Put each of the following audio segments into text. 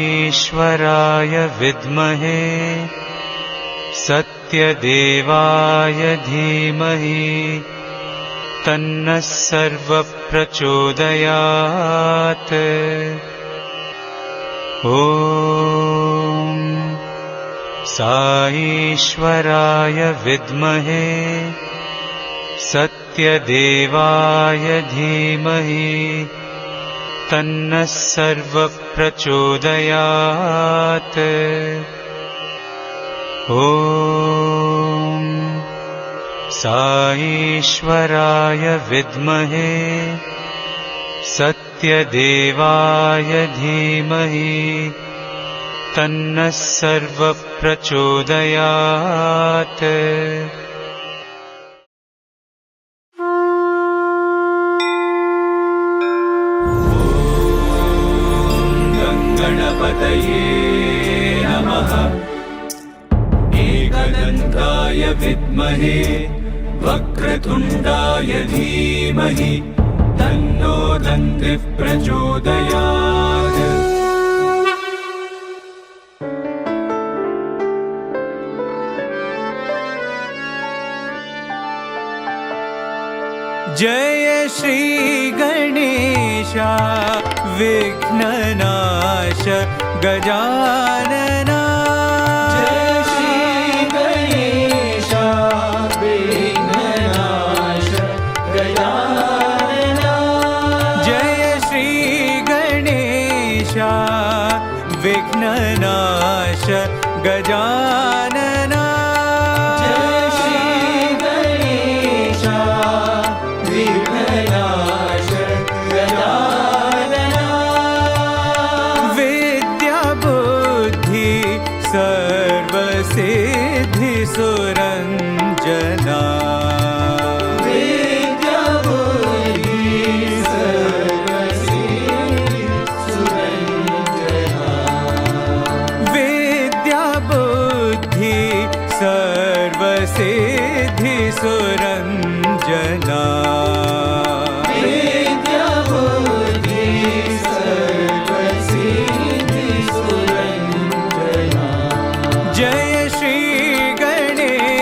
साईश्वराय विद्महे सत्यदेवाय धीमहि तन्नः सर्वप्रचोदयात्। ॐ साईश्वराय विद्महे सत्यदेवाय धीमहि तन्नः सर्वप्रचोदयात्। ॐ साईश्वराय विद्महे सत्यदेवाय धीमहि तन्नः सर्वप्रचोदयात्। गणपतये नमः। एकदन्ताय विद्महे वक्रतुण्डाय धीमहि तन्नो दन्तिः प्रचोदयात्। जय श्री गणेशा विघ्ननाश गजानना। जय श्री गणेशा विघ्ननाश गजानना। जय श्री गणेशा विघ्ननाश गजानना। सर्वसिद्धि सुरंजना। विद्या बुद्धि सर्वसिद्धि सुरंजना। विद्या बुद्धि सर्वसिद्धि सुरंजना। विद्या बुद्धि सर्वसिद्धि सुरंजना। जय श्री गणेश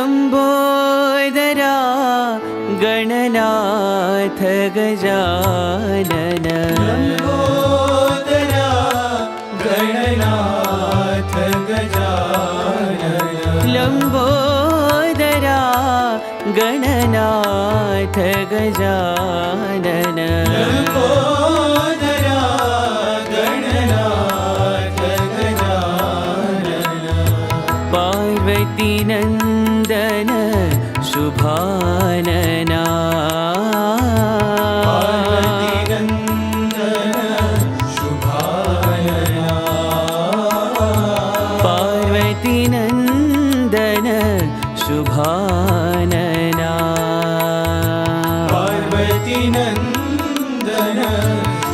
लम्बोदरा गणनाथ गजानन लम्बोदरा गणनाथ गजानन लम्बोदरा गणनाथ गजानन लम्बोदरा गणनाथ गजानन पार्वती नन्दन शुभानना पार्वती नन्दन शुभानना पार्वती नन्दन शुभानना पार्वती नन्दन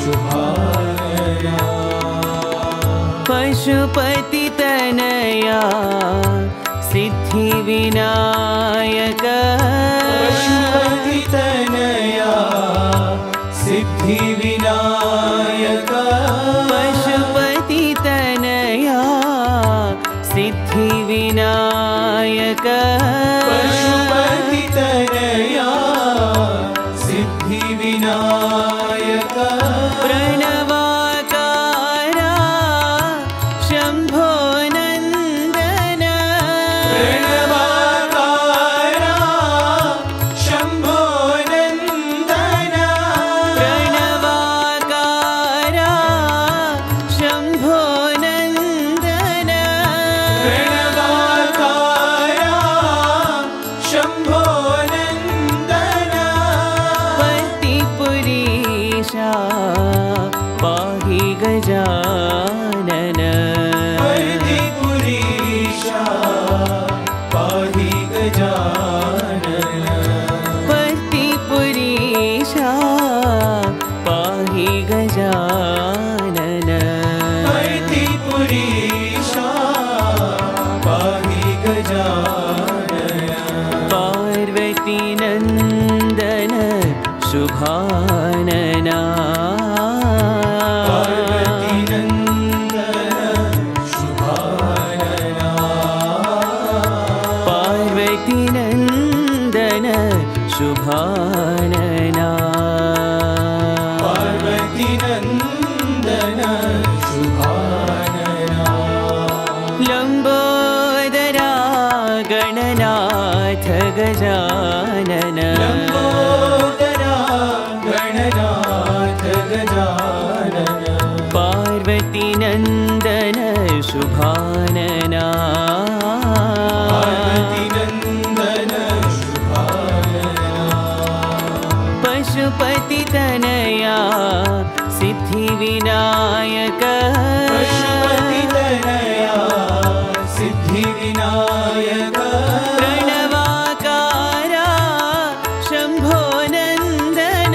शुभानना पशुपति तनया सिद्धि विनायक पशुपति तनया सिद्धि विनायक पशुपति तनया सिद्धि विनायक पशुपति तनया सिद्धि विनायक प्रणवाकारा शम्भो नन्दन प्रणवाकारा शम्भो नन्दन प्रणवाकारा शम्भो नन्दन प्रणवाकारा शम्भो नन्दन पतिपुरीशा पाहि गजानन पतिपुरीशा पाहि गजानन पतिपुरीशा पाहि गजानन पतिपुरीशा पाहि गजानन पार्वती नन्दन शुभानना पार्वती नन्दन शुभानना पार्वती नन्दन शुभानना पार्वती नन्दन शुभानना लम्बोदरा गणनाथ गजानन लम्बोदरा गणनाथ गजानन पार्वती नन्दन शुभानना पार्वती नन्दन शुभानना पशुपति तनया सिद्धि विनायक पशुपति तनया सिद्धि विनायक प्रणवाकारा शम्भो नन्दन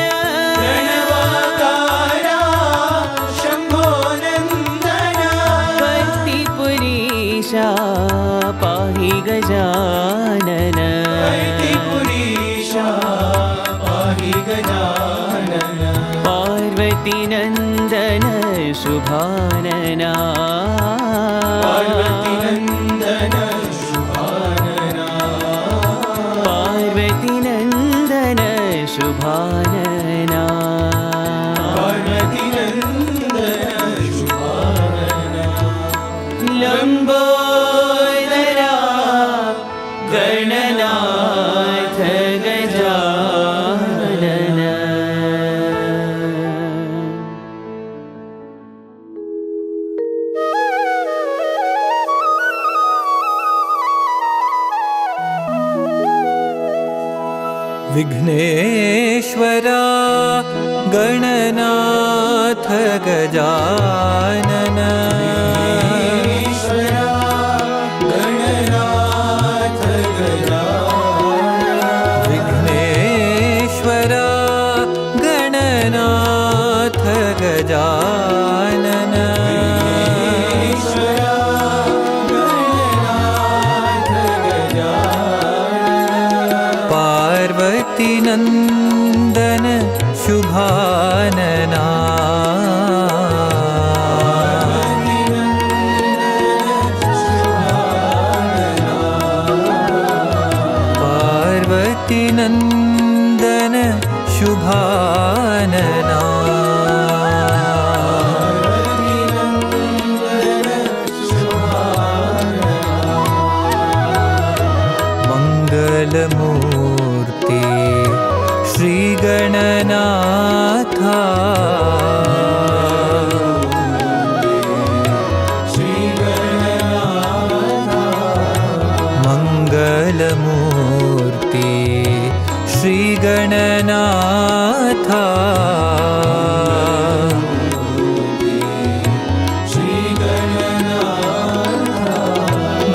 प्रणवाकारा शम्भो नन्दन पतिपुरीशा पाहि गजानन पतिपुरीशा पाहि गजानन पार्वती नन्दन शुभानना पार्वती नन्दन शुभानना पार्वती नन्दन शुभानना पार्वती नन्दन शुभानना लम्बोदरा गणनाथ गजानन विघ्नेश्वरा गणनाथ गजानन ईश्वरा गणनाथ गजानन विघ्नेश्वरा गणनाथ गजानन ईश्वरा गणनाथ गजानन पार्वती नन्दन शुभानना शुभानना मंगलमूर्ति श्रीगणनाथा मंगलमूर्ति श्रीगणनाथा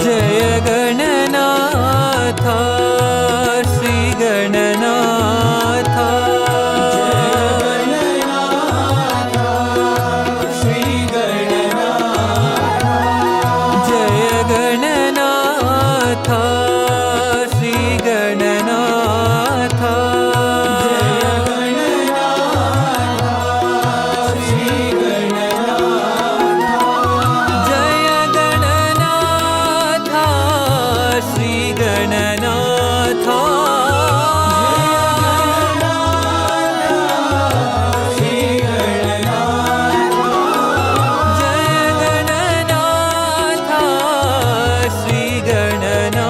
जय गणनाथा श्रीगणनाथा जय गणनाथा श्रीगणनाथा जय गणनाथा श्रीगणनाथा जय गणनाथा श्रीगणनाथा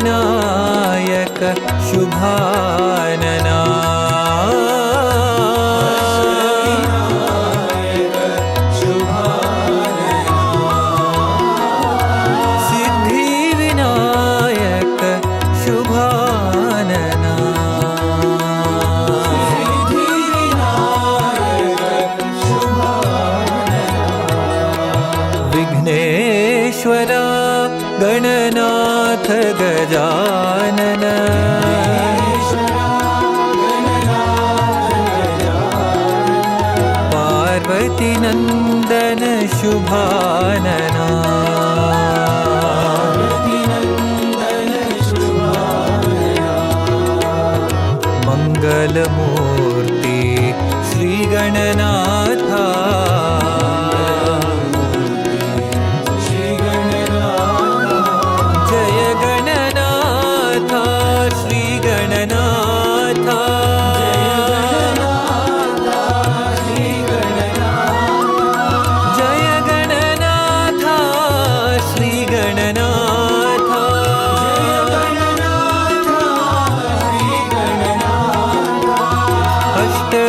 अष्टविनायक शुभानना सिद्धिविनायक शुभानना विघ्नेश्वरा गणनाथ गजानन पार्वती नंदन शुभानना मंगलमूर्ति श्रीगणनाथा जय गणनाथा श्रीगणनाथा जय गणनाथा श्रीगणनाथा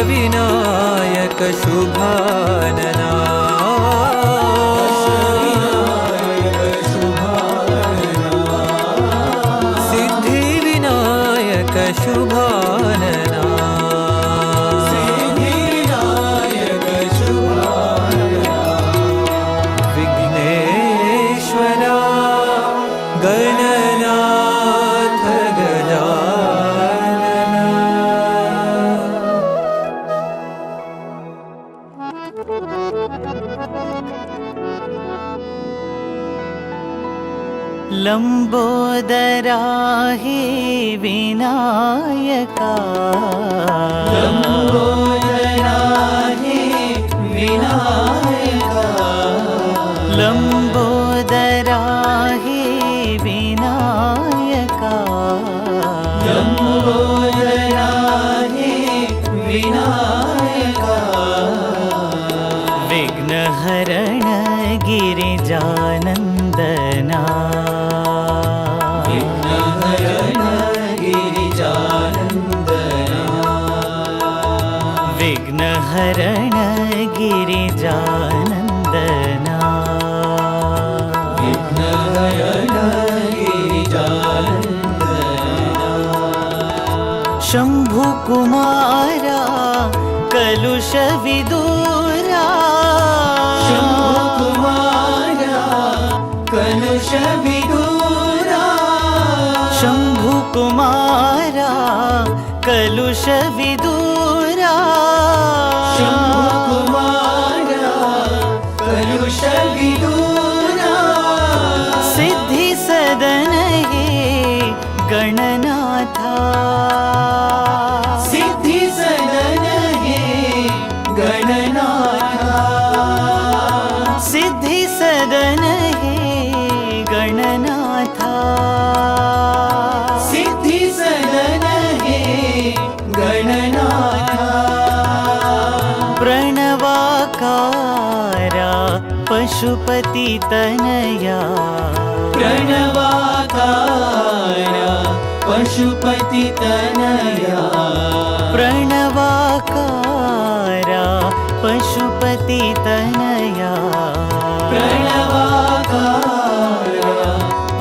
अष्टविनायक शुभानना सिद्धिविनायक शुभानना विघ्नेश्वरा गणनाथ गजानना लंबोदरा हे विनायका लंबोदरा हे विनायका लंबोदरा हे विनायका लंबोदरा हे विनायका विघ्नहरण गिरिजानन्दना विघ्नहरण गिरिजानन्दना विघ्नहरण गिरिजानन्दना विघ्नहरण गिरिजानन्दना शम्भुकुमारा कलुषविदूरा शम्भुकुमारा कलुषविदूरा शम्भुकुमारा कलुषविदूरा शम्भुकुमारा कलुषविदूरा सिद्धिसदन हे गणनाथा सिद्धिसदन हे गणनाथा सिद्धि पशुपति तनया प्रणवाकारा पशुपति तनया प्रणवाकारा पशुपति तनया प्रणवाकारा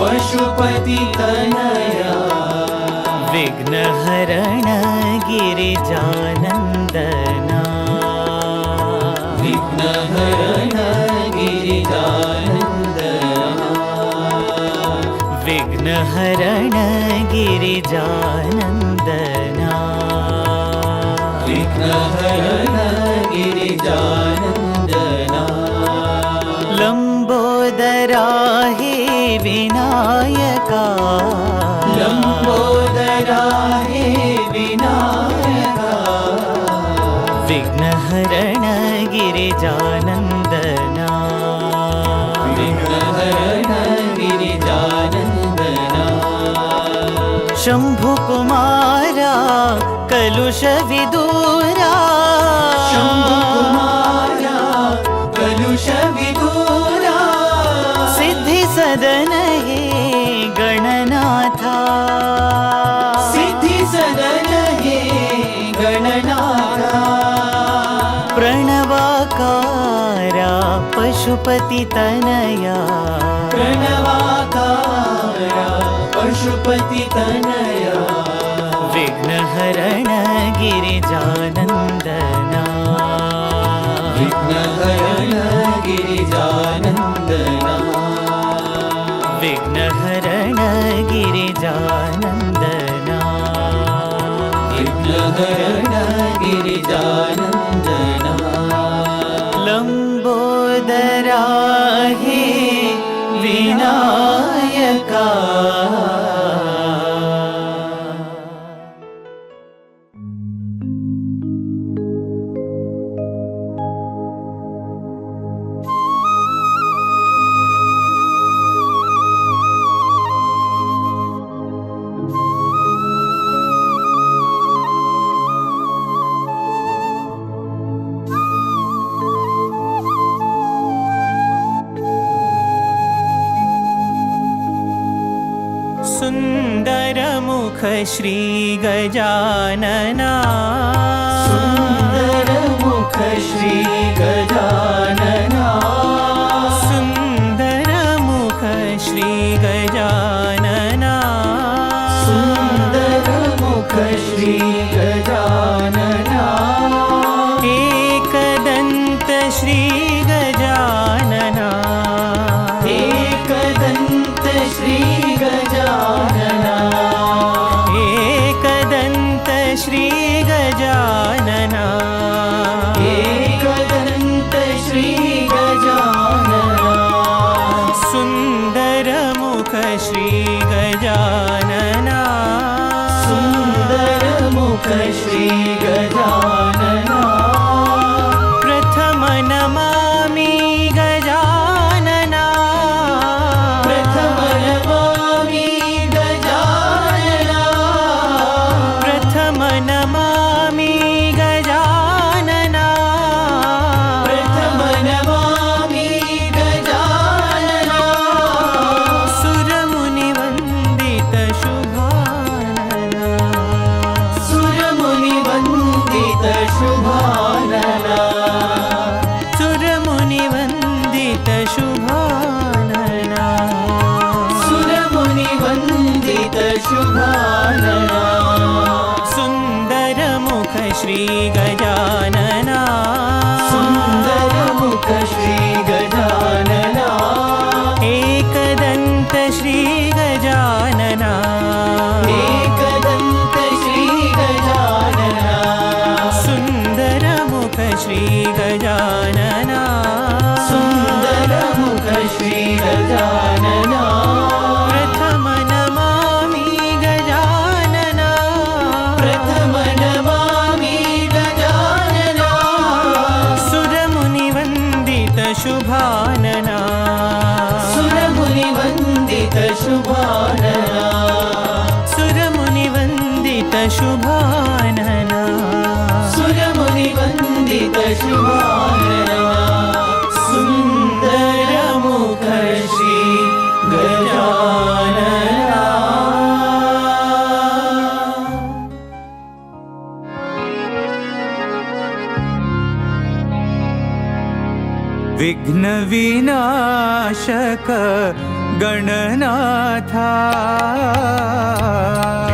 पशुपति तनया विघ्नहरण गिरिजानन्दना विघ्नहरण गिरिजानन्दना विघ्नहरण गिरिजानन्दना विघ्नहरण गिरिजानन्दना लम्बोदरा हे विनायका लम्बोदरा हे विनायका विघ्नहरण गिरिजानन्दना विघ्नहरण गिरिजानन्दना शम्भुकुमारा कलुषविदूरा शम्भुकुमारा कलुषविदूरा सिद्धिसदन हे गणनाथा सिद्धिसदन हे गणनाथा प्रणवाकारा पशुपति तनया प्रणवाकारा पशुपति तनया विघ्नहरण गिरिजानन्दना विघ्नहरण गिरिजानन्दना विघ्नहरण गिरिजानन्दना विघ्नहरण गिरिजानन्दना लम्बोदरा हे विनायका सुन्दरमुख श्री गजानना सुन्दरमुख श्री गजानना सुन्दरमुख श्री गजानना सुन्दरमुख श्री गजानना एकदन्त श्री गजानना एकदन्त श्री गजानना एकदन्त श्री गजानना एकदन्त श्री गजानना सुन्दरमुख श्री गजानना सुन्दरमुख श्री गजानना प्रथम नमामि गजानना प्रथम नमामि गजानना प्रथम नमामि गजानना प्रथम नमामि गजानना सुरमुनिवन्दित शुभानना सुरमुनिवन्दित शुभानना सुरमुनिवन्दित शुभानना सुरमुनिवन्दित शुभानना सुन्दरमुख श्री गजानना सुन्दरमुख श्री गजानना एकदन्त श्री गजानना एकदन्त श्री गजानना सुन्दरमुख श्री गजानना सुन्दरमुख श्री गजानना प्रथम नमामि गजानना प्रथम नमामि गजानना सुरमुनिवन्दित शुभानना सुरमुनिवन्दित शुभानना सुरमुनिवन्दित शुभानना सुरमुनिवन्दित शुभानना सुन्दर विनाशक गणनाथा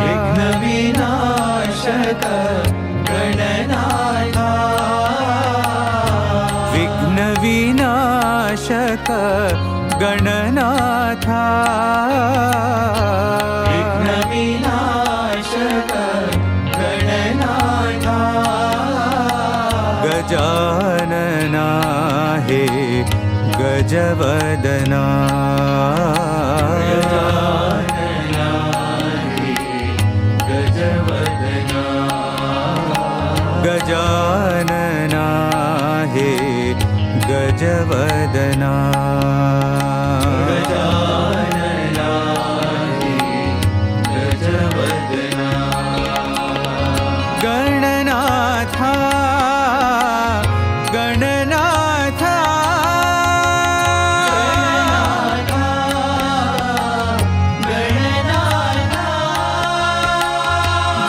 विघ्न विनाशक गणनाथा विघ्न विनाशक गणनाथा विघ्न विनाशक गणनाथा गजानना हे गजवदना गजानना हे गजवदना गजानना हे गजवदना गजानना हे गजवदना गणनाथा गणनाथा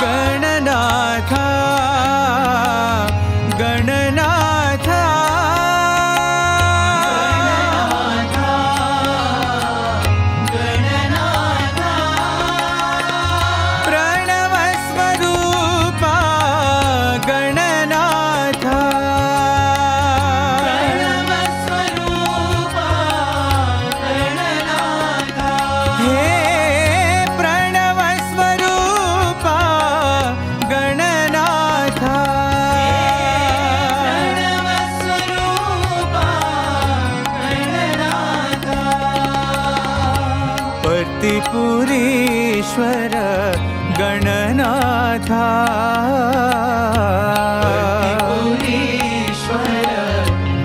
गणनाथा गणनाथा गणनाथा प्रणवस्वरूपा गणनाथा प्रणवस्वरूपा गणनाथा हे प्रणवस्वरूपा गणनाथा प्रणवस्वरूपा गणनाथा प्रतिपुरीश्वर गणनाथा प्रतिपुरीश्वर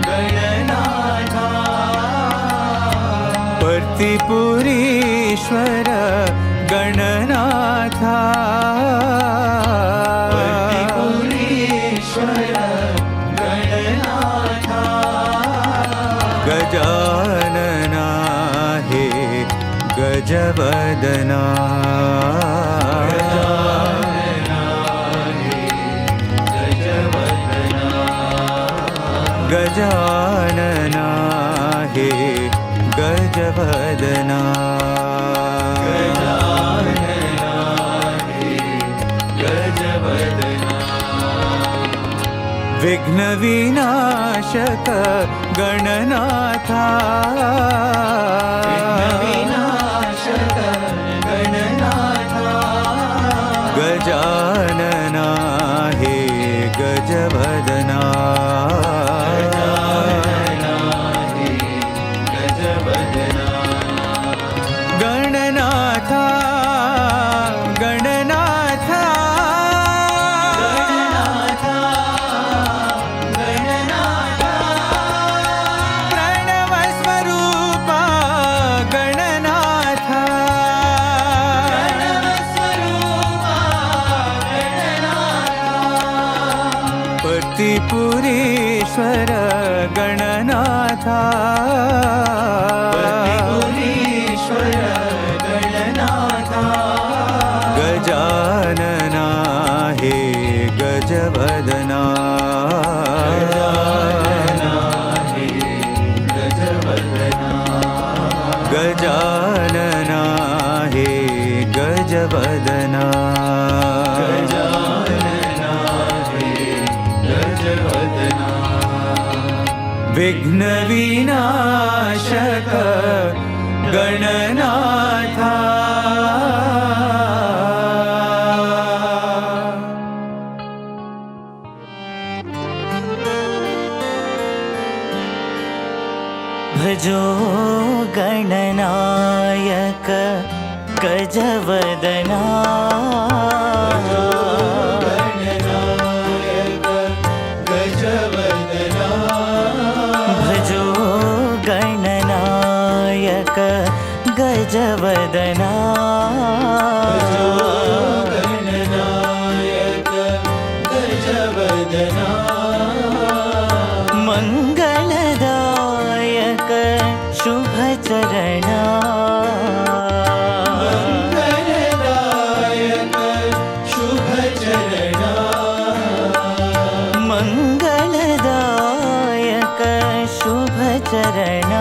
गणनाथा प्रतिपुरीश्वर गणनाथा प्रतिपुरीश्वर गणनाथा गजानना हे गजवदना गजानना हे गजवदना विघ्न विनाशक गणनाथा विनाशक गणनाथा गजानना हे गजवदना गणनाथा गणनाथा प्रणवस्वरूपा गणनाथा प्रतिपुरीश्वर गणनाथा गजानना हे गजवदना गजानना हे गजवदना विघ्न विनाशक गणनाथा भजो गणनायक गजवदना भजो गणनायक गजवदना मंगलदायक शुभचरणा मंगलदायक शुभचरणा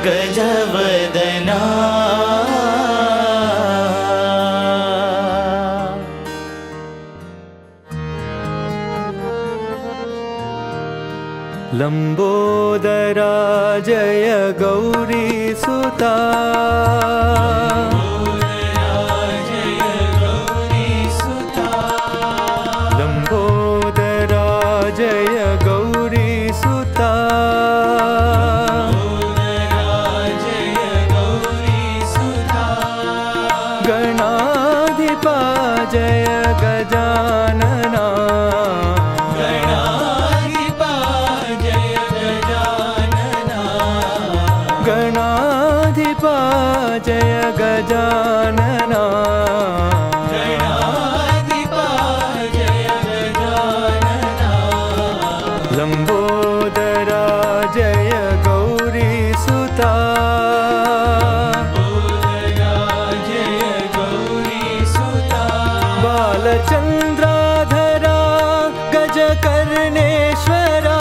गजवदना लंबोदरा जय गौरीसुता लंबोदरा जय गौरीसुता गणाधिपा जय गजानना गणाधिपा जय गजानना लंबोदरा जय गौरीसुता बालचंद्राधरा गजकर्णेश्वरा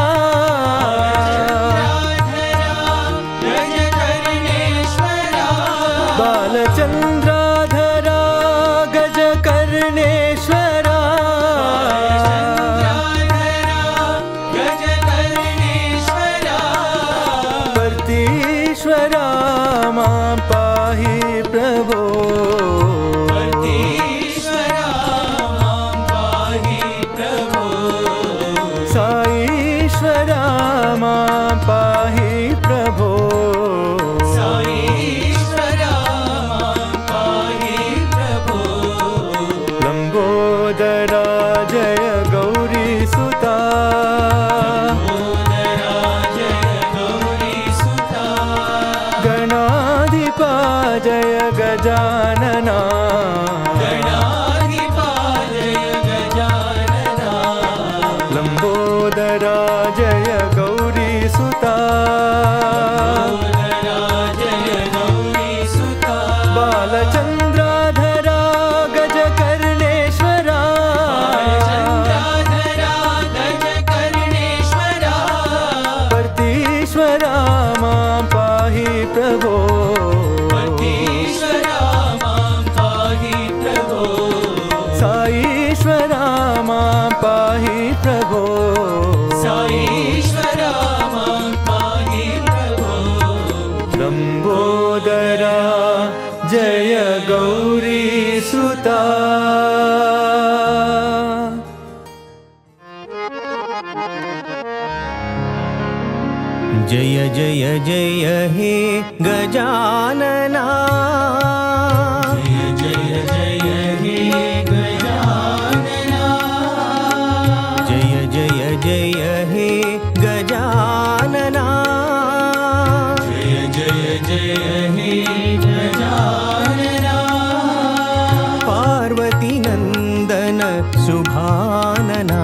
बालचंद्राधरा गजकर्णेश्वरा वर्तीश्वरा मां पाहि प्रभो साईश्वरा मां पाहि प्रभो लंबोदरा जय गौरीसुता गणाधिपा जय गजानना लंबोदरा जय गौरीसुता बालचंद्राधरा गजकर्णेश्वरा वर्तीश्वरा मां पाहि प्रभो साईश्वरा मां पाहि प्रभो लंबोदरा जय गौरीसुता जय जय जय हे गजानना जय जय जय हे गजानना पार्वती नंदन शुभानना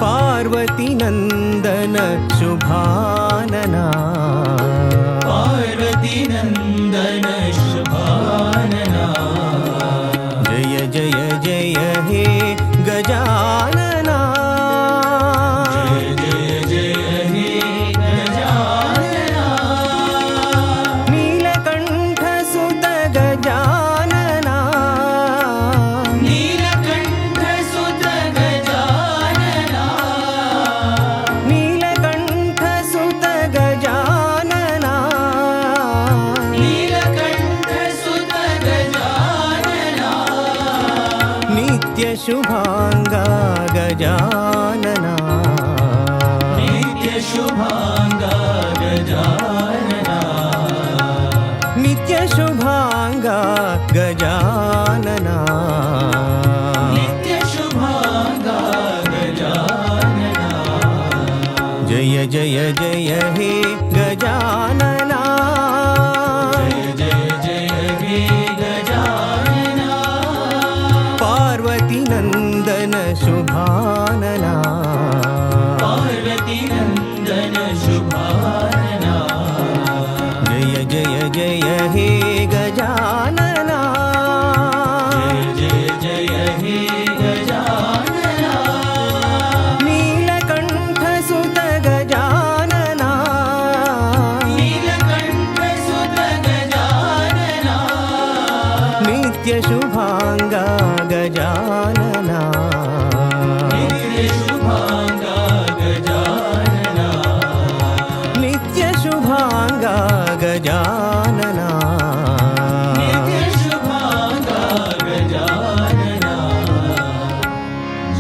पार्वती नंदन शुभानना जय जय जय हे गजानना नीलकंठ सुत गजानना नीलकंठ सुत गजानना नित्य शुभांगा गजानना नित्य शुभांगा गजानना जय जय जय हे गजानना पार्वती नंदन शुभानना जय जय जय हे गजानना शुभांगा गजानना नित्यशुभांगा गजानना नित्य शुभांगा गजानना नित्यशुभांगा गजानना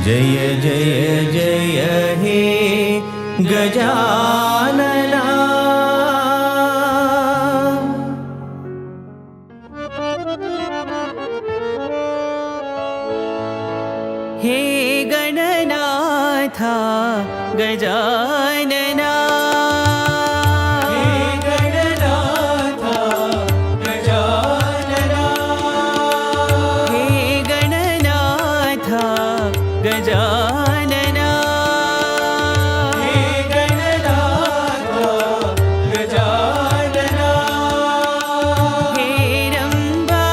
जय जय जय हे गजानना हे गणनाथा गजानना हे गणनाथा गजानना हे गणनाथा गजानना हे गणनाथा गजानना हे रंबा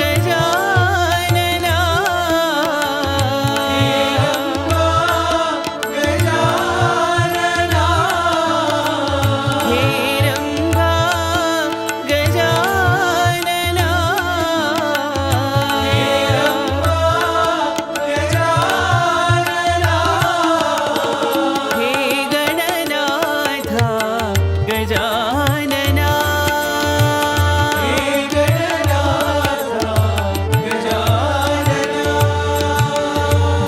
गजानना हे रंबा गजानना हे रंबा गजानना हे रंबा गजानना हे गणनाथा गजानना हे गणनाथा गजानना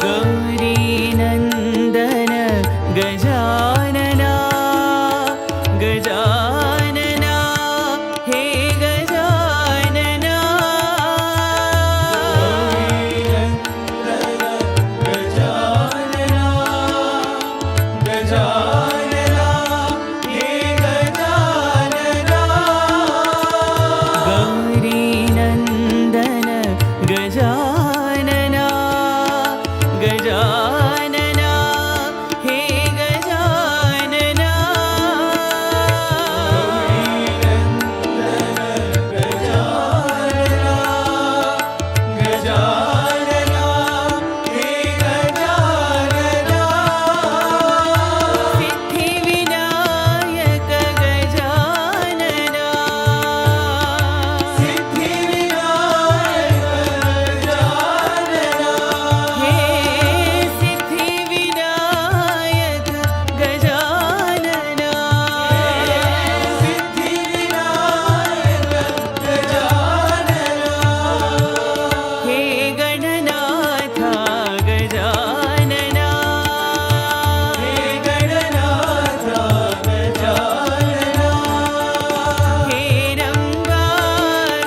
गौरी नंदन गजानना गजानना हे गजानना गजानना गजानना हे गजानना गौरी नंदन गजानना गजानना हे गजानना गजानना हे गजानना सिद्धि विनायक गजानना सिद्धिविनायक गजानना हे सिद्धि विनायक गजानना सिद्धिविनायक गजानना हे गणनाथा गजानना हे गणनाथा गजानना हे रंबा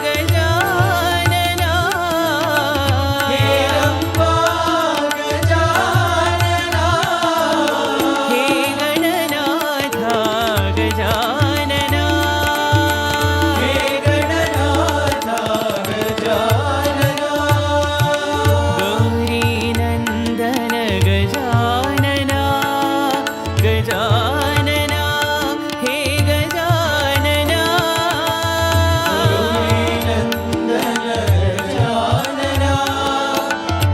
गजानना हे रंबा गजानना हे गणनाथा गजानना हे गणनाथा गजानना गौरी नंदन गजानना गजानना हे गजानना गजानना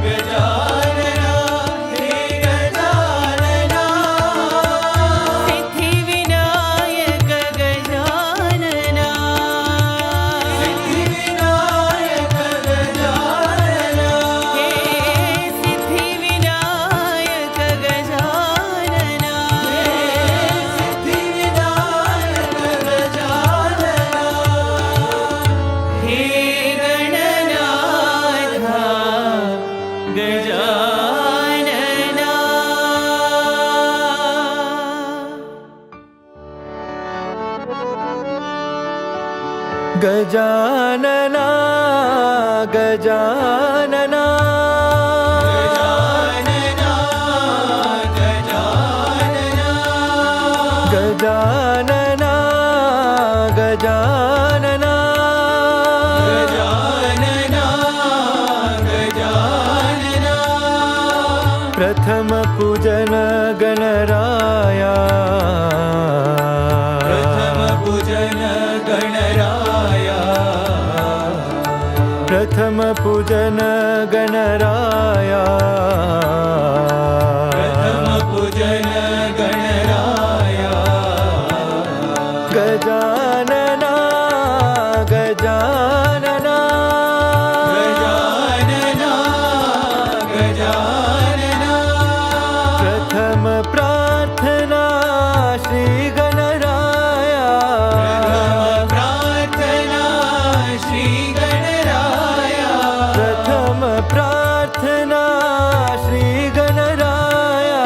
गजानना हे गजानना सिद्धि विनायक गजानना सिद्धिविनायक गजानना हे सिद्धि विनायक गजानना सिद्धिविनायक गजानना हे गणनाथा गजानना गजानना गजानना गजानना गजानना गजानना गजानना प्रथम पूजन गणराया प्रथम पूजन गणराया प्रथम पूजन गणराया प्रथम पूजन गणराया गजानना गजानना गजानना प्रथम प्रार्थना श्री गणराया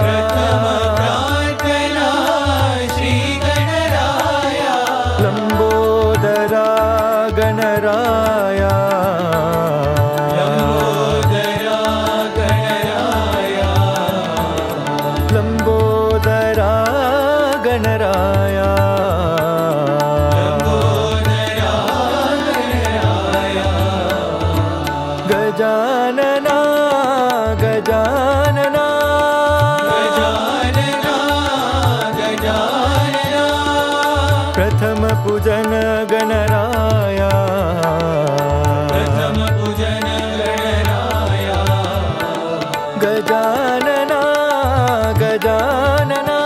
प्रथम प्रार्थना श्री गणराया लंबोदरा गणराया लंबोदरा गणराया लंबोदरा गणराया गजानना गजानना गजानना गजानना प्रथम पूजन गणराया प्रथम पूजन गणराया गजानना गजानना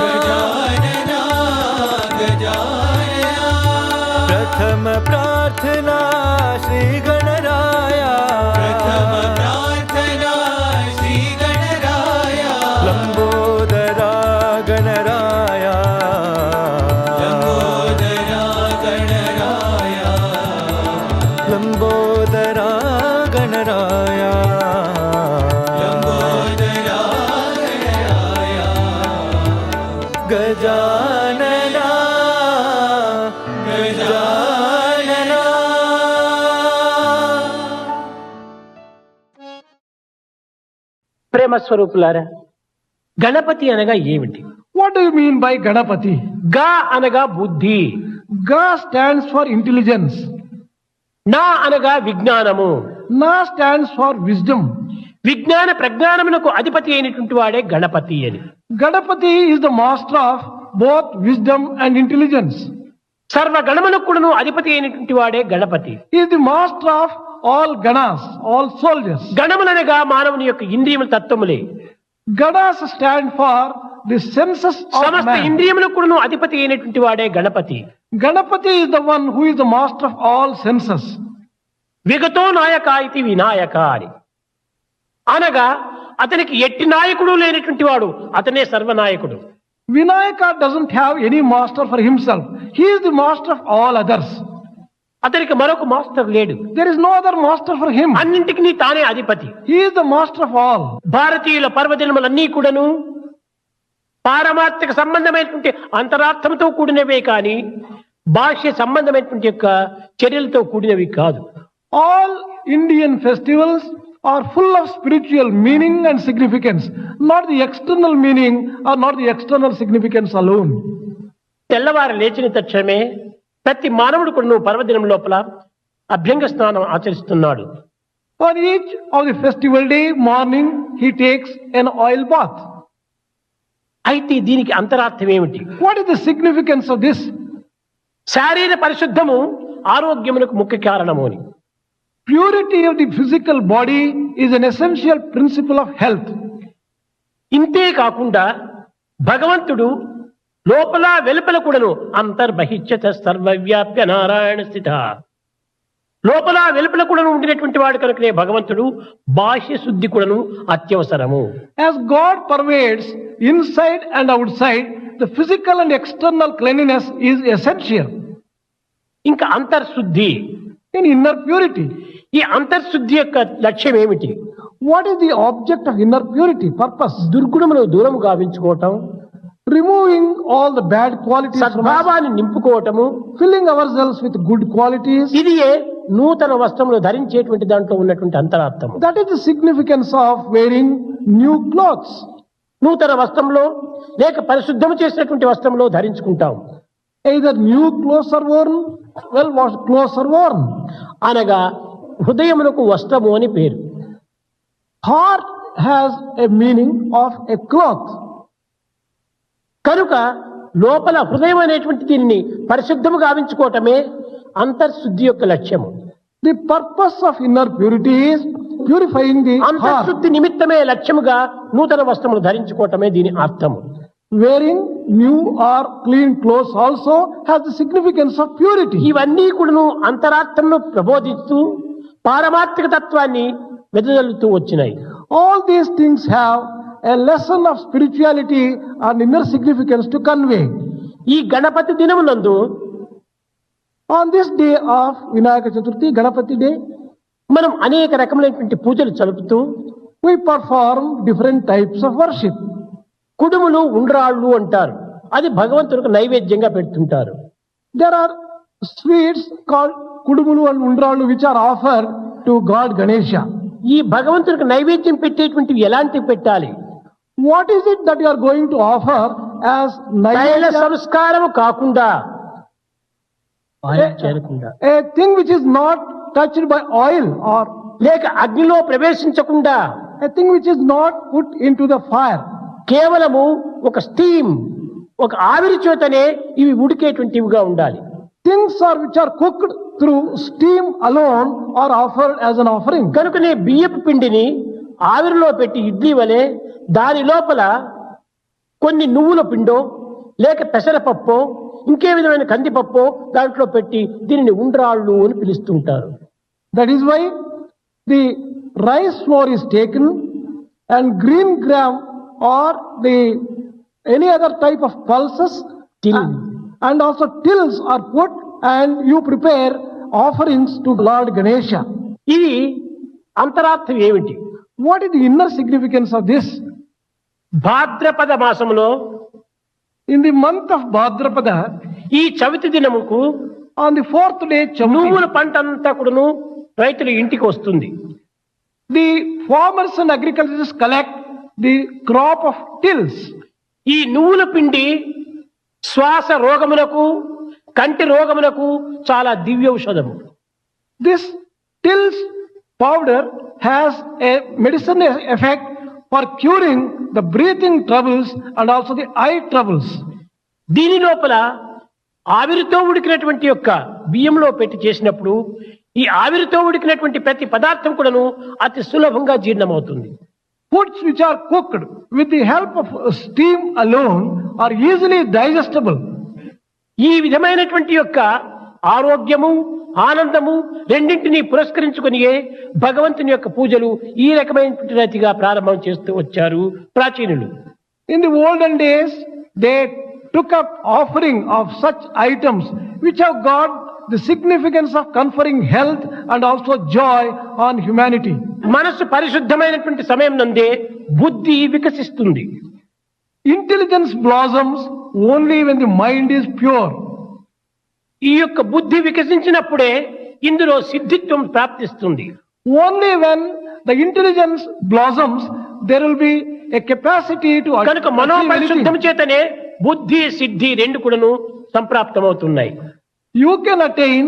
गजानना गजानना प्रथम प्रार्थना श्री गणराया प्रथम प्रार्थना श्री गणराया लंबोदरा गणराया लंबोदरा गणराया लंबोदरा गणराया लंबोदरा गणराया गजानना गजानना ప్రేమ స్వరూపులారా, గణపతి అనగా ఏమిటి? What do you mean by Ganapati? గా అనగా బుద్ధి, Ga stands for intelligence. నా అనగా విజ్ఞానము, Na stands for wisdom. విజ్ఞాన ప్రజ్ఞానమునకు అధిపతి అయినటువంటి వాడే గణపతి అని. Ganapati is the master of both wisdom and intelligence. సర్వ గణములకు కూడాను అధిపతి అయినటువంటి వాడే Ganapati. He is the master of all ganas, all soldiers. గణములనగా మానవుని యొక్క ఇంద్రియముల తత్వములే. Ganas stand for the senses of సమస్త man. ఇంద్రియములకు కూడాను అధిపతి అయినటువంటి వాడే Ganapati. Ganapati is the one who is the master of all senses. విగతో నాయక ఇది వినాయక అని అనగా అతనికి ఎట్టి నాయకుడు లేనటువంటి వాడు, అతనే సర్వనాయకుడు. Vinayaka doesn't have any master for himself. He is the master of all others. అతనికి మరొక మాస్టర్ లేడు. There is no other master for him. అన్నింటికి తానే అధిపతి. He is the master of all. భారతీయుల పర్వదినములన్నీ కూడాను పారమార్థిక సంబంధమైనటువంటి అంతరార్థంతో కూడినవే కానీ భాష్య సంబంధమైనటువంటి యొక్క చర్యలతో కూడినవి కాదు. All Indian festivals are full of spiritual meaning and significance, not the external meaning or not the external significance alone. తెల్లవారు లేచిన తక్షణమే ప్రతి మానవుడు కూడా పర్వదినం లోపల అభ్యంగ స్నానం ఆచరిస్తున్నాడు. On each of the festival day morning, he takes an oil bath. అయితే దీనికి అంతరార్థం ఏమిటి? What is the significance of this? శారీర పరిశుద్ధము ఆరోగ్యమునకు ముఖ్య కారణము అని. Purity of the physical body is an essential principle of health. ఇంతే కాకుండా భగవంతుడు లోపల వెలుపల కూడాను అంతర్బహిష్యత సర్వవ్యాప్య నారాయణ స్థిత, లోపల వెలుపల కూడాను ఉండినటువంటి వాడు కనుకనే భగవంతుడు బాహ్య శుద్ధి కూడాను అత్యవసరము. As God pervades inside and outside, the physical and external cleanliness is essential. ఇంకా అంతర్శుద్ధి, In inner purity, ఈ అంతర్శుద్ధి యొక్క లక్ష్యం ఏమిటి? what is the object of inner purity? Purpose? దుర్గుణమును దూరము గావించుకోవటం, Removing all the bad qualities from us, సద్భావాన్ని నింపుకోవటము, filling ourselves with good qualities. ఇదియే నూతన వస్త్రములు ధరించేటువంటి దాంట్లో ఉన్నటువంటి అంతరార్థము. That is the significance of wearing new clothes. నూతన వస్త్రంలో లేక పరిశుద్ధము చేసినటువంటి వస్త్రంలో ధరించుకుంటాం. Either new clothes are worn, well-washed clothes are worn. అనగా హృదయమునకు వస్త్రము అని పేరు. Heart has a meaning of a cloth. కనుక లోపల హృదయం అనేటువంటి దీనిని పరిశుద్ధము గావించుకోవటమే అంతర్శుద్ధి యొక్క లక్ష్యము. The purpose of inner purity is purifying the heart. అంతర్శుద్ధి నిమిత్తమే లక్ష్యముగా నూతన వస్త్రములు ధరించుకోవటమే దీని అర్థము. Wearing new or clean clothes also has the significance of purity. ఇవన్నీ కూడాను అంతరార్థంలో ప్రబోధిస్తూ పారమార్థిక తత్వాన్ని వెదజల్లుతూ వచ్చినాయి. All these things have a lesson of spirituality and inner significance to convey. ఈ Ganapati దినమునందు On this day of Vinayaka Chaturthi, Ganapati day, మనం అనేక రకములైనటువంటి పూజలు జరుపుతూ we perform different types of worship. కుడుములు ఉండ్రాళ్ళు అంటారు. అది భగవంతునికి నైవేద్యంగా పెడుతుంటారు. There are sweets called kudumulu and undralu which are offered to God Ganesha. ఈ భగవంతునికి నైవేద్యం పెట్టేటువంటివి ఎలాంటివి పెట్టాలి? What is it that you are going to offer as తైల naivedya? సంస్కారం కాకుండా చేరకుండా A thing which is not touched by oil, or లేక అగ్నిలో ప్రవేశించకుండా a thing which is not put into the fire. కేవలము ఒక స్టీమ్, ఒక ఆవిరి చేతనే ఇవి ఉడికేటువంటివిగా ఉండాలి. Things are which are cooked through steam alone are offered as an offering. కనుకనే బియ్యపు పిండిని ఆవిరిలో పెట్టి ఇడ్లీ వలె దాని లోపల కొన్ని నువ్వుల పిండో లేక పెసరపప్పో ఇంకే విధమైన కందిపప్పో దాంట్లో పెట్టి దీనిని ఉండ్రాళ్ళు అని పిలుస్తుంటారు. That is why the rice flour is taken and green gram or the any other type of pulses Till. and also tills are put and you prepare offerings to Lord Ganesha. ఇది అంతరార్థం ఏమిటి? What is the inner significance of this? భాద్రపద మాసంలో In the month of Bhadrapada, ఈ Chavithi దినముకు on the fourth day, నువ్వుల Chamti, పంట అంతా కూడాను రైతుల ఇంటికి వస్తుంది. the farmers and agriculturists collect the crop of tills. ఈ నువ్వుల పిండి శ్వాస రోగములకు కంటి రోగములకు చాలా దివ్యౌషధము. This tills powder has a medicinal effect for curing the breathing troubles and also the eye troubles. దీని లోపల ఆవిరితో ఉడికినటువంటి యొక్క బియ్యంలో పెట్టి చేసినప్పుడు ఈ ఆవిరితో ఉడికినటువంటి ప్రతి పదార్థం కూడాను అతి సులభంగా జీర్ణమవుతుంది. Foods which are cooked with the help of steam alone are easily digestible. ఈ విధమైనటువంటి యొక్క ఆరోగ్యము ఆనందము రెండింటినీ పురస్కరించుకునియే భగవంతుని యొక్క పూజలు ఈ రకమైనటువంటి రీతిగా ప్రారంభం చేస్తూ వచ్చారు ప్రాచీనులు. In the olden days, they took up offering of such items which have got the significance of conferring health and also joy on humanity. మనసు పరిశుద్ధమైనటువంటి సమయం నందే బుద్ధి వికసిస్తుంది. Intelligence blossoms only when the mind is pure. ఈ యొక్క బుద్ధి వికసించినప్పుడే ఇందులో సిద్ధిత్వం ప్రాప్తిస్తుంది. Only when the intelligence blossoms, there will be a capacity to కనుక achieve మనోపరిశుద్ధం anything. చేతనే బుద్ధి సిద్ధి రెండు కూడాను సంప్రాప్తమవుతున్నాయి. You can attain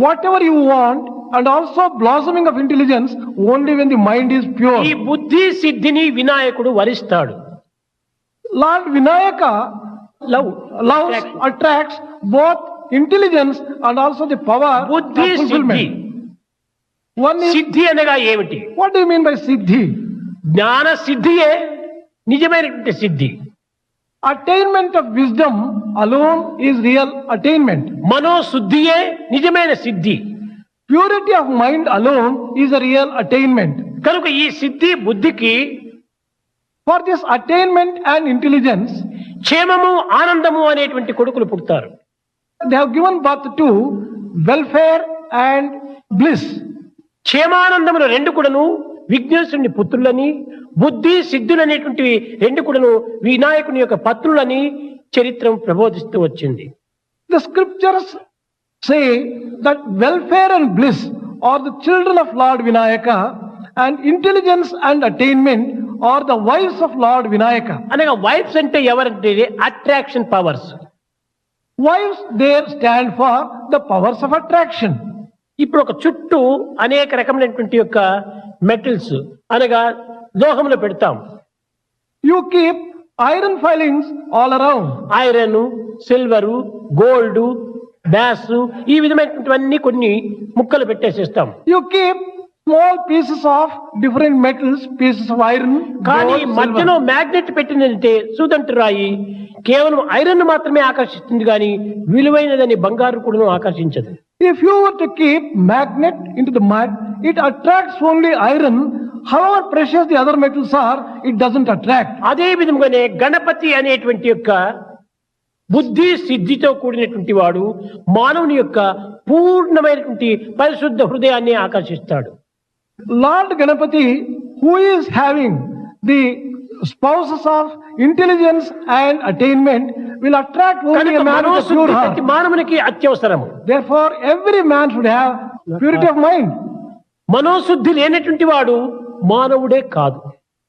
whatever you want and also blossoming of intelligence only when the mind is pure. ఈ బుద్ధి సిద్ధిని వినాయకుడు వరిస్తాడు. Lord Vinayaka loves, attracts both intelligence and also the power of బుద్ధి సిద్ధి. fulfillment. One is, సిద్ధి అనగా ఏమిటి? what do you mean by siddhi? జ్ఞాన సిద్ధియే నిజమైనటువంటి సిద్ధి. Attainment of wisdom alone is real attainment. మనోశుద్ధియే నిజమైన సిద్ధి. Purity of mind alone is a real attainment. కనుక ఈ సిద్ధి బుద్ధికి For this attainment and intelligence, క్షేమము ఆనందము అనేటువంటి కొడుకులు పుడతారు. they have given birth to welfare and bliss. క్షేమానందములు రెండు కూడాను విఘ్నేశ్వరుని పుత్రులని, బుద్ధి సిద్ధులు అనేటువంటివి రెండు కూడాను వినాయకుని యొక్క పత్రులని చరిత్రం ప్రబోధిస్తూ వచ్చింది. The scriptures say that welfare and bliss are the children of Lord Vinayaka and intelligence and attainment are the wives of Lord Vinayaka. అనగా వైఫ్స్ అంటే ఎవరంటే attraction powers. Wives there stand for the powers of attraction. ఇప్పుడు ఒక చుట్టూ అనేక రకమైనటువంటి యొక్క metals అనగా లోహములు పెడతాం. You keep iron filings all around. Iron, silver, gold, brass ఈ విధమైనటువంటివన్నీ కొన్ని ముక్కలు పెట్టేసేస్తాం. You keep small pieces of different metals, pieces of iron, కానీ gold, మధ్యలో silver. మ్యాగ్నెట్ పెట్టినంటే సూదంటు రాయి కేవలం ఐరన్ మాత్రమే ఆకర్షిస్తుంది కానీ విలువైనదని బంగారు కూడా ఆకర్షించదు. If you were to keep magnet into the mud, it attracts only iron. However precious the other metals are, it doesn't attract. అదే విధంగానే గణపతి అనేటువంటి యొక్క బుద్ధి సిద్ధితో కూడినటువంటి వాడు మానవుని యొక్క పూర్ణమైనటువంటి పరిశుద్ధ హృదయాన్ని ఆకర్షిస్తాడు. Lord Ganapati, who is having the spouses of intelligence and attainment, will attract only కనుక a man with a మనోశుద్ధి pure ప్రతి heart. మానవునికి అత్యవసరము. Therefore, every man should have purity of mind. మనోశుద్ధి లేనటువంటి వాడు మానవుడే కాదు.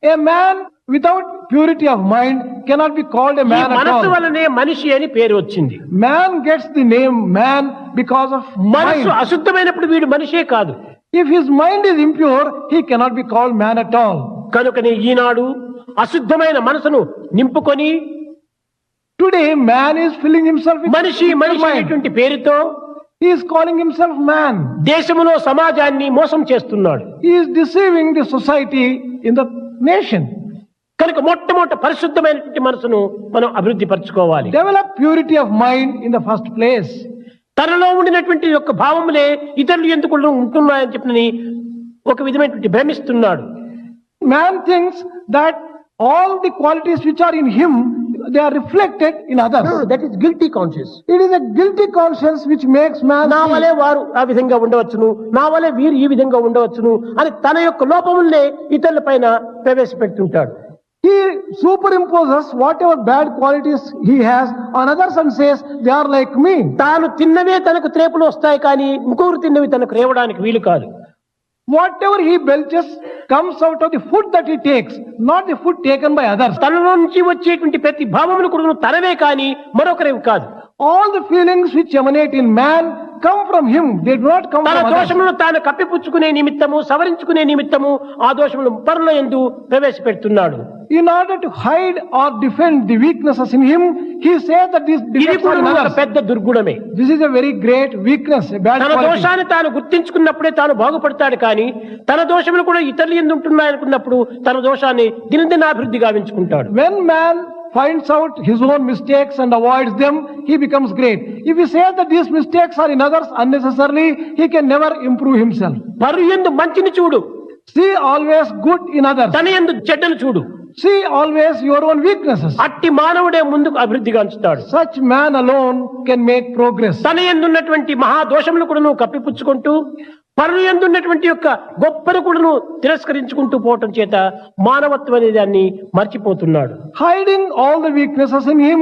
A man without purity of mind cannot be called a ఈ man at మనస్సు all. వలనే మనిషి అని పేరు వచ్చింది. Man gets the name man because of మనస్సు mind. అశుద్ధమైనప్పుడు వీడు మనిషే కాదు. If his mind is impure, he cannot be called man at all. కనుకనే ఈనాడు అశుద్ధమైన మనసును నింపుకొని Today, man is filling himself with మనిషి impure మనిషి mind. అనేటువంటి పేరుతో He is calling himself man. దేశములో సమాజాన్ని మోసం చేస్తున్నాడు. He is deceiving the society in the nation. కనుక మొట్టమొదటి పరిశుద్ధమైనటువంటి మనసును మనం అభివృద్ధి పరచుకోవాలి. Develop purity of mind in the first place. తనలో ఉండినటువంటి యొక్క భావములే ఇతరులు ఎందుకు ఉంటున్నాయని చెప్పని ఒక విధమైనటువంటి భ్రమిస్తున్నాడు. Man thinks that all the qualities which are in him, they are reflected in others. That is guilty conscious. It is a guilty conscience which makes man నా think, వలే వారు ఆ విధంగా ఉండవచ్చును, నా వలే వీరు ఈ విధంగా ఉండవచ్చును అని తన యొక్క లోపములనే ఇతరుల పైన ప్రవేశపెడుతుంటాడు. he superimposes whatever bad qualities he has on others and says they are like me. తాను తిన్నవే తనకు త్రేపులు వస్తాయి కానీ ఇంకొకరు తిన్నవి తనకు రేవడానికి వీలు కాదు. Whatever he belches comes out of the food that he takes, not the food taken by others. తనలో నుంచి వచ్చేటువంటి ప్రతి భావములు కూడా తనవే కానీ మరొకరేవి కాదు. All the feelings which emanate in man come from him. They do not come తన from others. దోషములను తాను కప్పిపుచ్చుకునే నిమిత్తము, సవరించుకునే నిమిత్తము ఆ దోషములు పరుల యందు ప్రవేశపెడుతున్నాడు. In order to hide or defend the weaknesses in him, he says that these ఇది defects కూడా are in ఒక others. పెద్ద దుర్గుణమే. This is a very great weakness, a bad తన quality. దోషాన్ని తాను గుర్తించుకున్నప్పుడే తాను బాగుపడతాడు కానీ తన దోషములు కూడా ఇతరులు ఎందు ఉంటున్నాయనుకున్నప్పుడు తన దోషాన్ని దినదినాభివృద్ధి గావించుకుంటాడు. When man finds out his own mistakes and avoids them, he becomes great. If he says that these mistakes are in others unnecessarily, he can never improve himself. పరు యందు మంచిని చూడు, See always good in others. తన యందు చెడ్డను చూడు. See always your own weaknesses. అట్టి మానవుడే ముందుకు అభివృద్ధి గాంచుతాడు. Such man alone can make progress. తన యందున్నటువంటి మహా దోషములు కూడా నువ్వు కప్పిపుచ్చుకుంటూ పరుల యందున్నటువంటి యొక్క గొప్పను కూడా నువ్వు తిరస్కరించుకుంటూ పోవటం చేత మానవత్వం అనే దాన్ని మర్చిపోతున్నాడు. Hiding all the weaknesses in him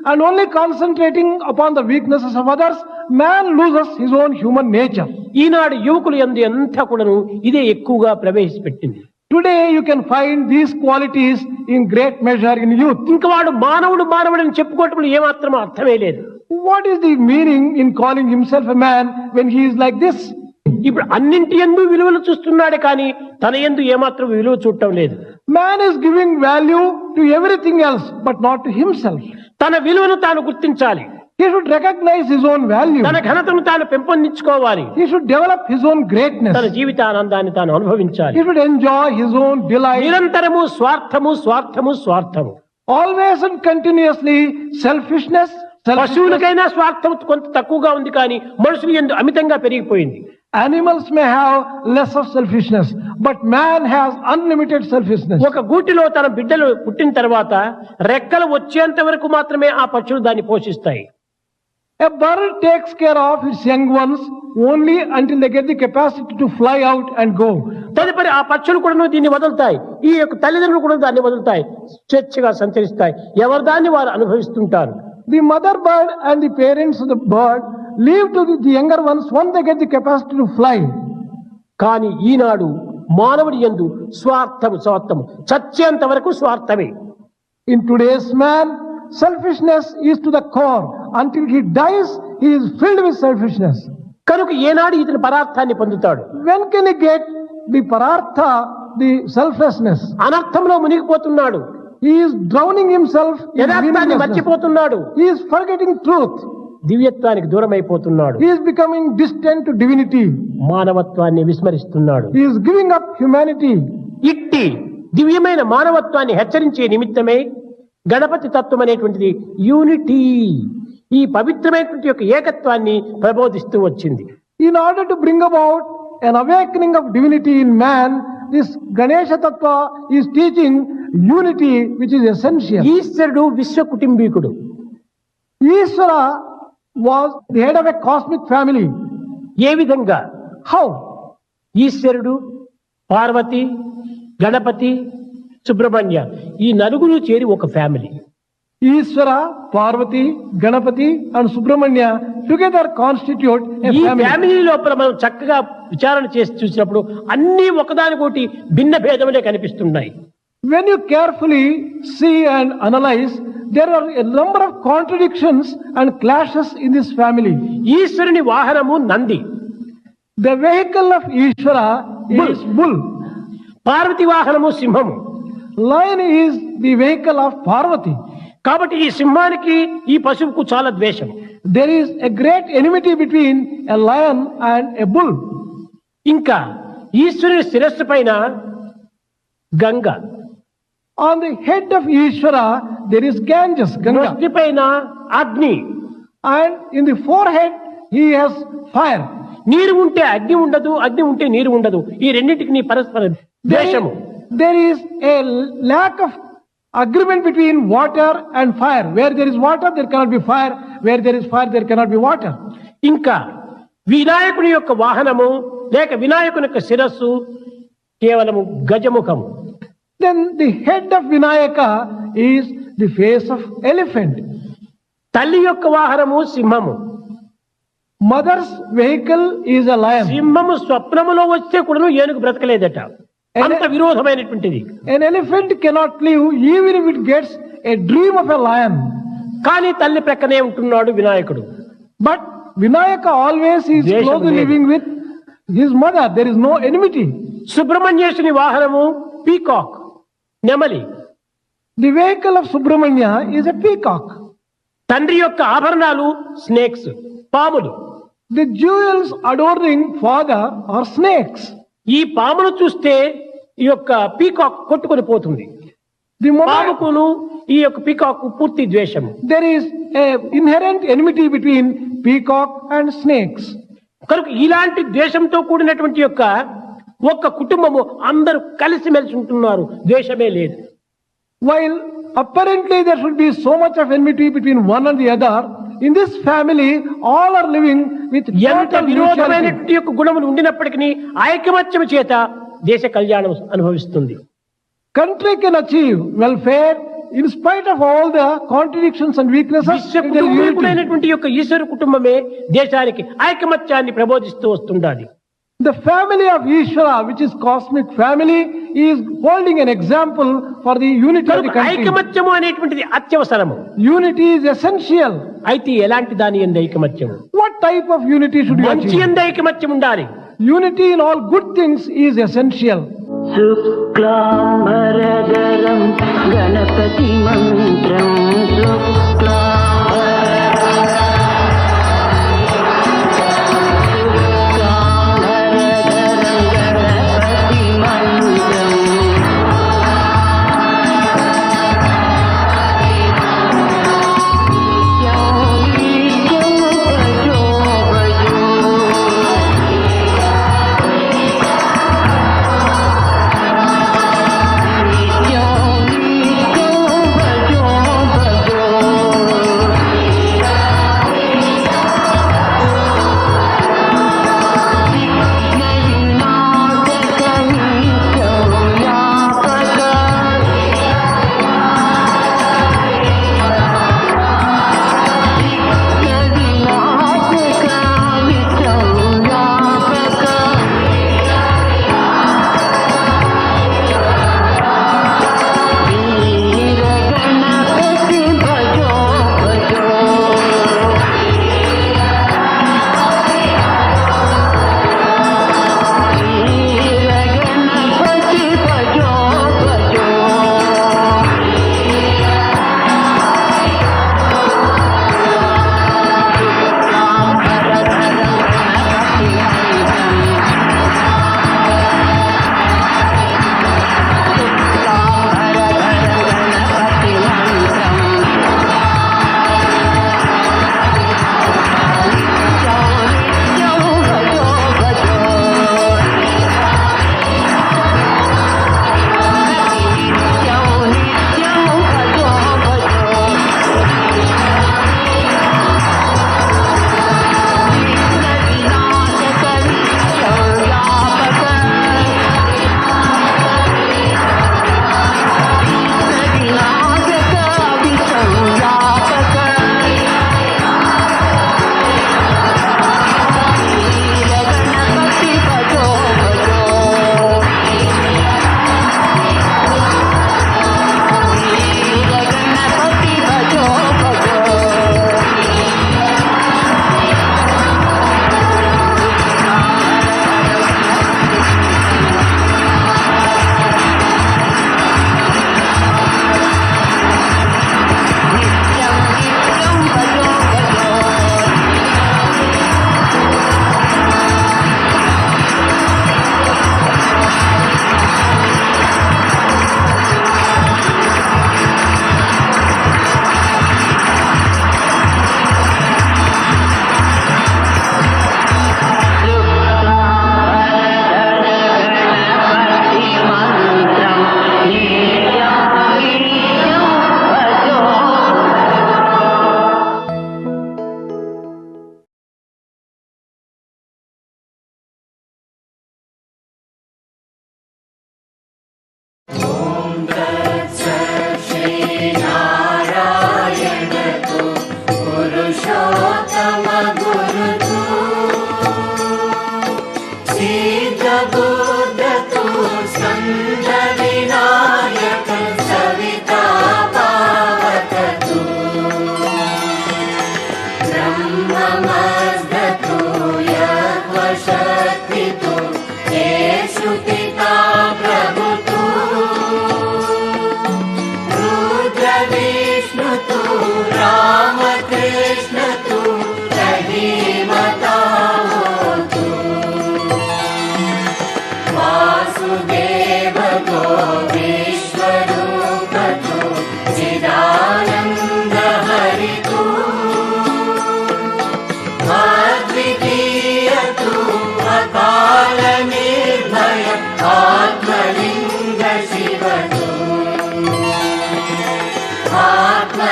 and only concentrating upon the weaknesses of others, man loses his own human nature. ఈనాడు యువకులు యందు అంతా కూడాను ఇదే ఎక్కువగా ప్రవేశపెట్టింది. Today you can find these qualities in great measure in youth. ఇంకా వాడు మానవుడు మానవుడని చెప్పుకోవటం ఏమాత్రం అర్థమే లేదు. What is the meaning in calling himself a man when he is like this? ఇప్పుడు అన్నింటి యందు విలువలు చూస్తున్నాడు కానీ తన యందు ఏమాత్రం విలువ చూడటం లేదు. Man is giving value to everything else but not to himself. తన విలువను తాను గుర్తించాలి. He should recognize his own value. తన ఘనతను తాను పెంపొందించుకోవాలి. He should develop his own greatness. తన జీవిత ఆనందాన్ని తాను అనుభవించాలి. He should enjoy his own delight. నిరంతరము స్వార్థము స్వార్థము స్వార్థము. Always and continuously selfishness. పశువులకైనా స్వార్థం కొంత తక్కువగా ఉంది కానీ మనుషులు యందు అమితంగా పెరిగిపోయింది. Animals may have less of selfishness, but man has unlimited selfishness. ఒక గూటిలో తన బిడ్డలు పుట్టిన తర్వాత రెక్కలు వచ్చేంత వరకు మాత్రమే ఆ పక్షులు దాన్ని పోషిస్తాయి. A bird takes care of its young ones only until they get the capacity to fly out and go. తదుపరి ఆ పక్షులు కూడా దీన్ని వదులుతాయి. ఈ యొక్క తల్లిదండ్రులు కూడా దాన్ని వదులుతాయి, స్వేచ్ఛగా సంచరిస్తాయి. ఎవరి దాన్ని వారు అనుభవిస్తుంటారు. The mother bird and the parents of the bird leave to the younger ones once they get the capacity to fly. కానీ ఈనాడు మానవుడి యందు స్వార్థము స్వార్థము చచ్చేంత వరకు స్వార్థమే. In today's man, selfishness is to the core. Until he dies, he is filled with selfishness. కనుక ఏనాడు ఇతని పరార్థాన్ని పొందుతాడు? When can he get the parartha, the selflessness? అనర్థంలో మునిగిపోతున్నాడు. He is drowning himself in యథార్థాన్ని meaninglessness. మర్చిపోతున్నాడు. He is forgetting truth. దివ్యత్వానికి దూరం అయిపోతున్నాడు. He is becoming distant to divinity. మానవత్వాన్ని విస్మరిస్తున్నాడు. He is giving up humanity. ఇట్టి దివ్యమైన మానవత్వాన్ని హెచ్చరించే నిమిత్తమే గణపతి తత్వం అనేటువంటిది యూనిటీ, ఈ పవిత్రమైనటువంటి యొక్క ఏకత్వాన్ని ప్రబోధిస్తూ వచ్చింది. In order to bring about an awakening of divinity in man, this Ganesha Tattva is teaching unity, which is essential. ఈశ్వరుడు విశ్వ కుటుంబీకుడు. Ishvara was the head of a cosmic family. ఏ విధంగా? How? ఈశ్వరుడు పార్వతి, గణపతి, సుబ్రహ్మణ్య ఈ నలుగురు చేరి ఒక family. Ishvara, Parvati, Ganapati and Subramanya together constitute a ఈ family. Family లోపల మనం చక్కగా విచారణ చేసి చూసినప్పుడు అన్ని ఒకదానికొకటి భిన్న భేదములే కనిపిస్తున్నాయి. When you carefully see and analyze, there are a number of contradictions and clashes in this family. ఈశ్వరుని వాహనము Nandi, The vehicle of Ishvara is bull. Parvati వాహనము సింహము. Lion is the vehicle of Parvati. కాబట్టి ఈ సింహానికి ఈ పశువుకు చాలా ద్వేషం. There is a great enmity between a lion and a bull. ఇంకా ఈశ్వరుని శిరస్సు పైన Ganga, On the head of Ishvara, there is Ganges, Ganga. నొస్టి పైన అగ్ని, And in the forehead, he has fire. నీరు ఉంటే అగ్ని ఉండదు, అగ్ని ఉంటే నీరు ఉండదు. ఈ రెండింటికి నీ పరస్పర ద్వేషము. There is a lack of agreement between water and fire. Where there is water, there cannot be fire. Where there is fire, there cannot be water. ఇంకా వినాయకుని యొక్క వాహనము లేక వినాయకుని యొక్క శిరస్సు కేవలము గజముఖము. Then the head of Vinayaka is the face of elephant. తల్లి యొక్క వాహనము సింహము. Mother's vehicle is a lion. సింహము స్వప్నములో వస్తే కూడా ఏనుగు బ్రతకలేదట. అంత విరోధమైనటువంటిది. An elephant cannot live even if it gets a dream of a lion. కానీ తల్లి ప్రక్కనే ఉంటున్నాడు వినాయకుడు. But Vinayaka always is Dvesham closely లేదు. living with his mother. There is no enmity. సుబ్రహ్మణ్యేశ్వని వాహనము పీకాక్, నెమలి. The vehicle of Subramanya is a peacock. తండ్రి యొక్క ఆభరణాలు స్నేక్స్, పాములు. The jewels adorning father are snakes. ఈ పామును చూస్తే ఈ యొక్క పీకాక్ కొట్టుకొని పోతుంది. The moment పాముకును ఈ యొక్క పీకాక్ పూర్తి ద్వేషము. there is a inherent enmity between peacock and snakes. కనుక ఇలాంటి ద్వేషంతో కూడినటువంటి యొక్క ఒక్క కుటుంబము అందరూ కలిసిమెలిసి ఉంటున్నారు, ద్వేషమే లేదు. While apparently there should be so much of enmity between one and the other, in this family all are living with ఎంత total mutuality. విరోధమైనటువంటి యొక్క గుణములు ఉండినప్పటికీ ఐకమత్యము చేత దేశ కళ్యాణం అనుభవిస్తుంది. Country can achieve welfare in spite of all the contradictions and weaknesses. విశ్వ There is unity. కుటుంబీకుడైనటువంటి యొక్క ఈశ్వర కుటుంబమే దేశానికి ఐకమత్యాన్ని ప్రబోధిస్తూ వస్తుండాలి. The family of Ishvara, which is cosmic family, is holding an example for the unity of the కనుక country. ఐకమత్యము అనేటువంటిది అత్యవసరము. Unity is essential. అయితే ఎలాంటి దాని యందు ఐకమత్యము? What type of unity should you మంచి achieve? యందు ఐకమత్యం ఉండాలి. Unity in all good things is essential. శుక్లాంబరధరం గణపతి మంత్రం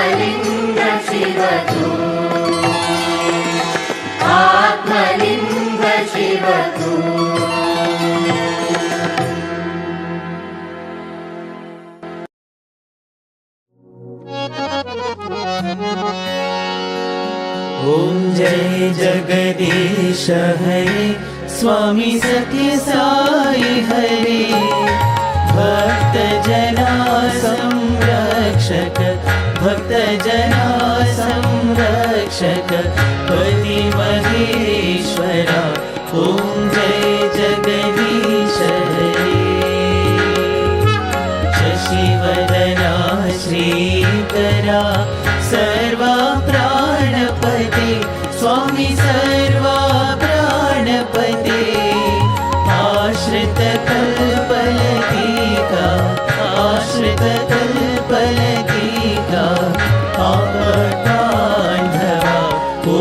आत्मलिङ्ग शिव तू, आत्मलिङ्ग शिव तू। ॐ जय जगदीश हरे स्वामी सत्य साई हरे, भक्त जना संरक्षक, भक्त जना संरक्षक पति महेश्वरा। ॐ जय जगदीश हरे, शशिवदना श्रीकरा सर्वा प्राणपते स्वामी सर्वा प्राणपते, आश्रित कल्पलतिका, आश्रित कल्पलतिका आपकान्धवा। ॐ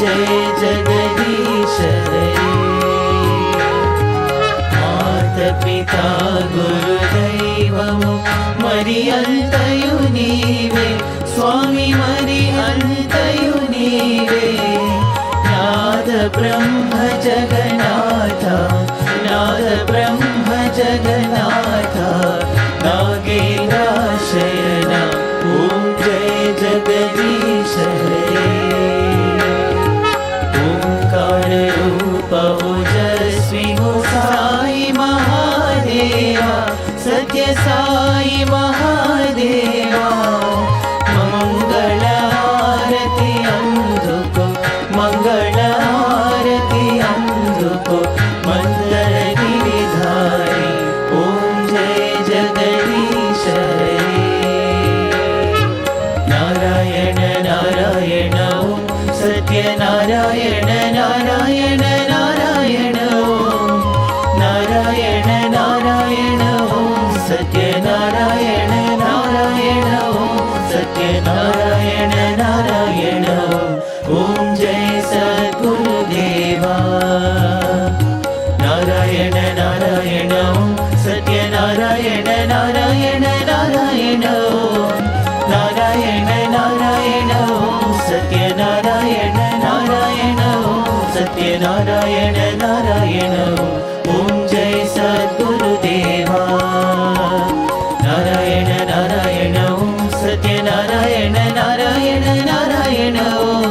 जय जगदीश हरे, मातपिता गुरुदैवमु मरियन्तयु नीवे स्वामी मरियन्तयु नीवे, नाद ब्रह्म जगन्नाथ, नाद ब्रह्म जगन्नाथ नागेन्द्रशयन। ॐ जय जगदीश हरे, ओंकार रूप ओजस्वी हो साई महादेवा, सत्य साई महादेवा। मंगल आरती अंधुको, मंगल आरती अंधुको मंदर गिरिधारी। ओम जय जगदीश हरे, नारायण नारायण ओम सत्य नारायण नारायण नारायण ओम, नारायण नारायण ओम सत्य नारायण नारायण ओम सत्य नारायण नारायण ओम। जय सद्गुरुदेवा, नारायण नारायण ओम सत्य नारायण नारायण नारायण ओम, नारायण नारायण ओम सत्य नारायण नारायण ओम सत्य नारायण नारायण ओम। जय सद्गुरुदेवा, नारायण नारायण ओम सत्य नारायण नारायण नारायण ओम,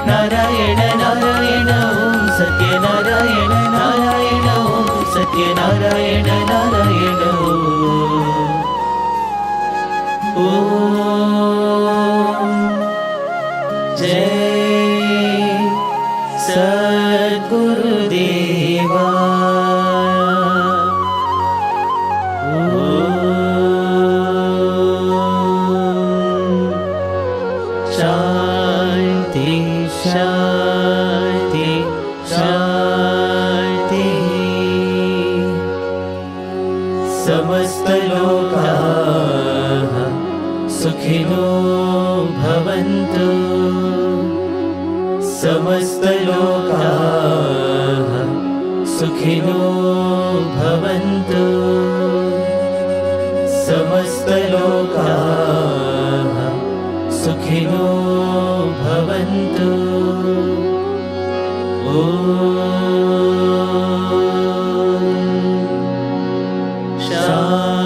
नारायण नारायण ओम सत्य नारायण नारायण ओम सत्य नारायण नारायण ओम। जय सद्गुरुदेवा। शांति शांति शांति। समस्त लोकाः सुखिनो भवन्तु, समस्त लोकाः सुखिनो भवन्तु, समस्त लोकाः सुखिनो भवन्तु। ॐ शान्ति।